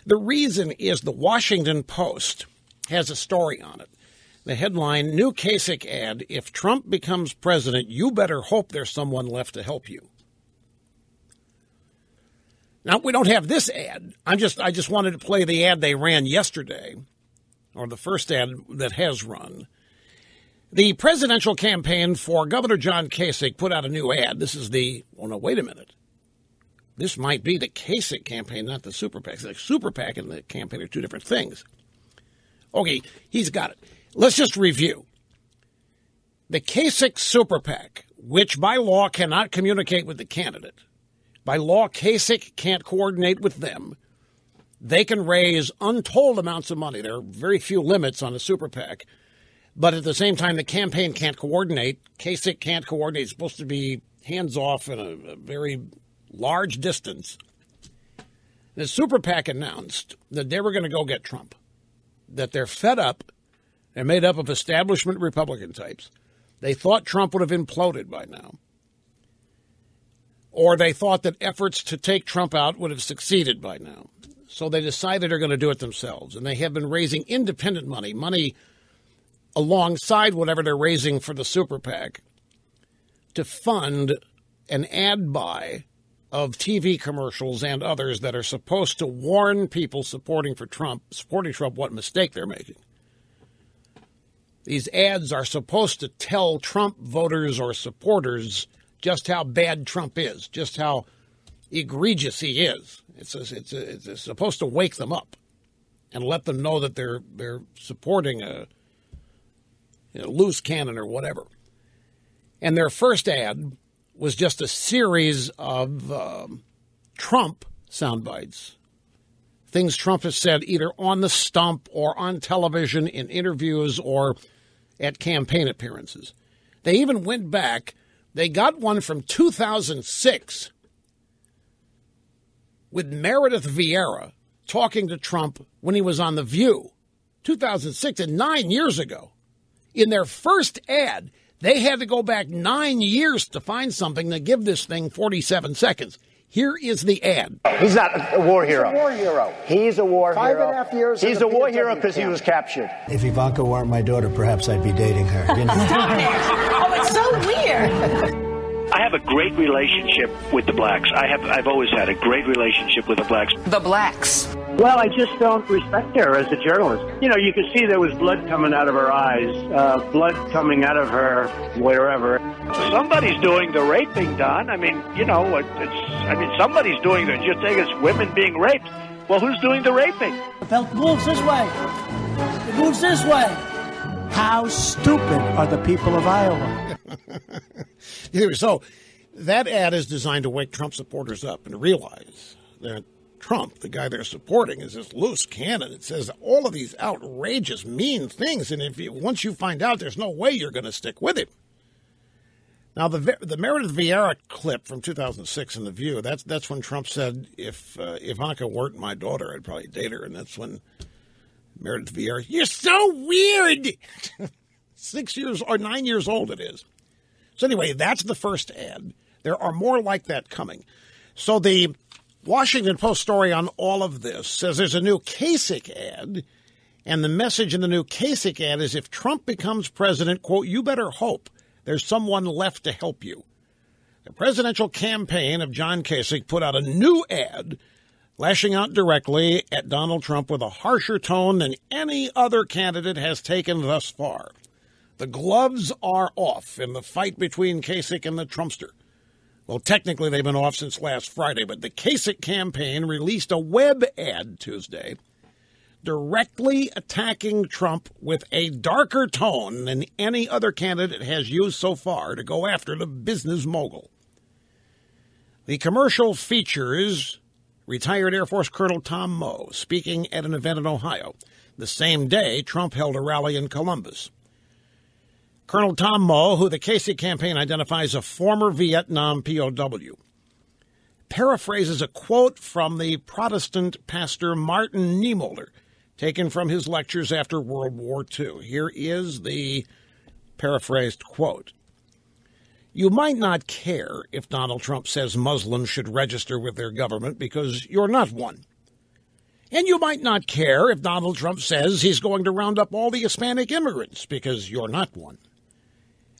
The reason is the Washington Post has a story on it. The headline, New Kasich ad, if Trump becomes president, you better hope there's someone left to help you. Now, we don't have this ad. I just wanted to play the ad they ran yesterday, or the first ad that has run. The presidential campaign for Governor John Kasich put out a new ad. This is oh no, wait a minute. This might be the Kasich campaign, not the super PAC. The super PAC and the campaign are two different things. Okay, he's got it. Let's just review. The Kasich super PAC, which by law cannot communicate with the candidate. By law, Kasich can't coordinate with them. They can raise untold amounts of money. There are very few limits on a super PAC. But at the same time, the campaign can't coordinate. Kasich can't coordinate. It's supposed to be hands-off in a very large distance. The super PAC announced that they were going to go get Trump, that they're fed up. They're made up of establishment Republican types. They thought Trump would have imploded by now. Or they thought that efforts to take Trump out would have succeeded by now. So they decided they're going to do it themselves. And they have been raising independent money alongside whatever they're raising for the super PAC, to fund an ad buy of TV commercials and others that are supposed to warn people supporting Trump what mistake they're making. These ads are supposed to tell Trump voters or supporters just how bad Trump is, just how egregious he is. It's supposed to wake them up and let them know that they're supporting a loose cannon or whatever. And their first ad was just a series of Trump sound bites, things Trump has said either on the stump or on television in interviews or at campaign appearances. They even went back. They got one from 2006 with Meredith Vieira talking to Trump when he was on The View. 2006, and 9 years ago. In their first ad, they had to go back 9 years to find something to give this thing 47 seconds. Here is the ad. He's not a war hero. He's a war hero. He's a war hero. 5.5 years. He's a war hero because he was captured. If Ivanka weren't my daughter, perhaps I'd be dating her. You know? Oh, it's so weird. I have a great relationship with the blacks. I've always had a great relationship with the blacks. The blacks. Well, I just don't respect her as a journalist. You know, you could see there was blood coming out of her eyes, blood coming out of her wherever. Somebody's doing the raping, Don. I mean, somebody's doing it. You're saying it's women being raped. Well, who's doing the raping? The belt moves this way. It moves this way. How stupid are the people of Iowa? So that ad is designed to wake Trump supporters up and realize that Trump, the guy they're supporting, is this loose cannon. It says all of these outrageous, mean things, and once you find out, there's no way you're going to stick with him. Now, the Meredith Vieira clip from 2006 in The View, that's when Trump said, if Ivanka weren't my daughter, I'd probably date her, and that's when Meredith Vieira, you're so weird! 6 years or 9 years old it is. So anyway, that's the first ad. There are more like that coming. So the Washington Post story on all of this says there's a new Kasich ad, and the message in the new Kasich ad is if Trump becomes president, quote, you better hope there's someone left to help you. The presidential campaign of John Kasich put out a new ad lashing out directly at Donald Trump with a harsher tone than any other candidate has taken thus far. The gloves are off in the fight between Kasich and the Trumpster. Well, technically, they've been off since last Friday, but the Kasich campaign released a web ad Tuesday directly attacking Trump with a darker tone than any other candidate has used so far to go after the business mogul. The commercial features retired Air Force Colonel Tom Moe speaking at an event in Ohio. The same day, Trump held a rally in Columbus. Colonel Tom Moe, who the Kasich campaign identifies as a former Vietnam POW, paraphrases a quote from the Protestant pastor Martin Niemöller, taken from his lectures after World War II. Here is the paraphrased quote. You might not care if Donald Trump says Muslims should register with their government because you're not one. And you might not care if Donald Trump says he's going to round up all the Hispanic immigrants because you're not one.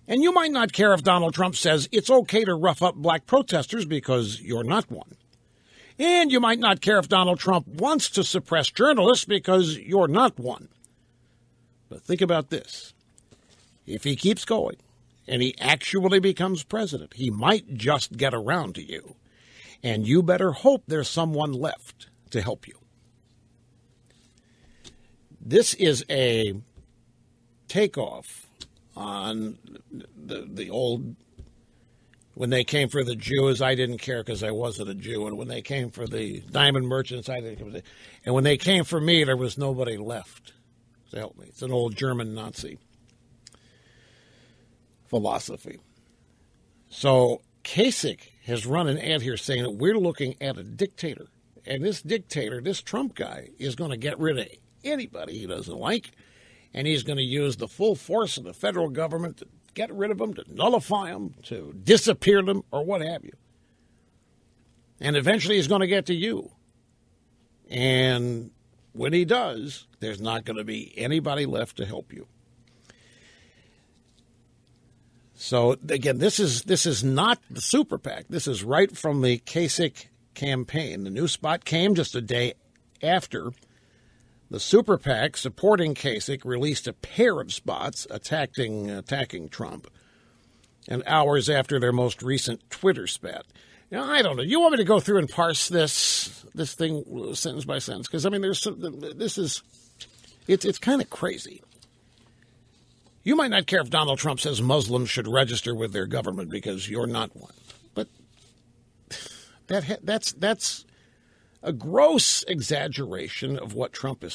And you might not care if Donald Trump says it's okay to rough up black protesters because you're not one. And you might not care if Donald Trump wants to suppress journalists because you're not one. But think about this. If he keeps going and he actually becomes president, he might just get around to you. And you better hope there's someone left to help you. This is a takeoff on the old, when they came for the Jews, I didn't care because I wasn't a Jew. And when they came for the diamond merchants, I didn't care. And when they came for me, there was nobody left to help me. It's an old German Nazi philosophy. So Kasich has run an ad here saying that we're looking at a dictator. And this dictator, this Trump guy, is going to get rid of anybody he doesn't like, and he's going to use the full force of the federal government to get rid of them, to nullify them, to disappear them, or what have you. And eventually he's going to get to you. And when he does, there's not going to be anybody left to help you. So, again, this is not the super PAC. This is right from the Kasich campaign. The new spot came just a day after the super PAC supporting Kasich released a pair of spots attacking Trump, and hours after their most recent Twitter spat. Now, I don't know. You want me to go through and parse this thing sentence by sentence? Because, I mean, it's kind of crazy. You might not care if Donald Trump says Muslims should register with their government because you're not one. But that's a gross exaggeration of what Trump is